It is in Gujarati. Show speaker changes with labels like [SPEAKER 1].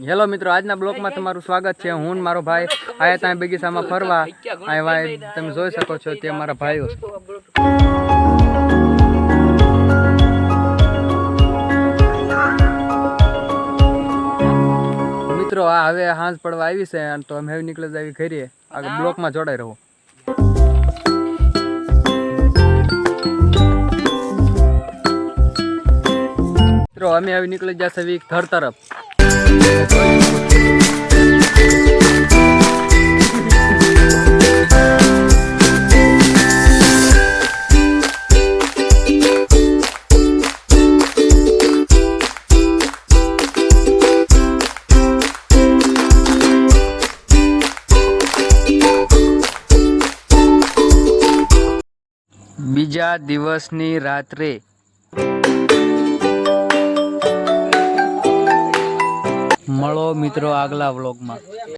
[SPEAKER 1] હેલો મિત્રો, આજના બ્લોગમાં તમારું સ્વાગત છે। હું મારો ભાઈ આયા ત્યાં બગીચામાં ફરવા આવ્યા। તમે જોઈ શકો છો તે મારા ભાઈઓ મિત્રો આ હવે હાંજ પડવા આવી છે તો અમે હવે નીકળી જાવી ઘરે। આગળ બ્લોગમાં જોડાઈ રહો। મિત્રો અમે હવે નીકળી જશે ઘર તરફ। બીજા દિવસની રાત્રે મળો મિત્રો આગલા વ્લોગમાં।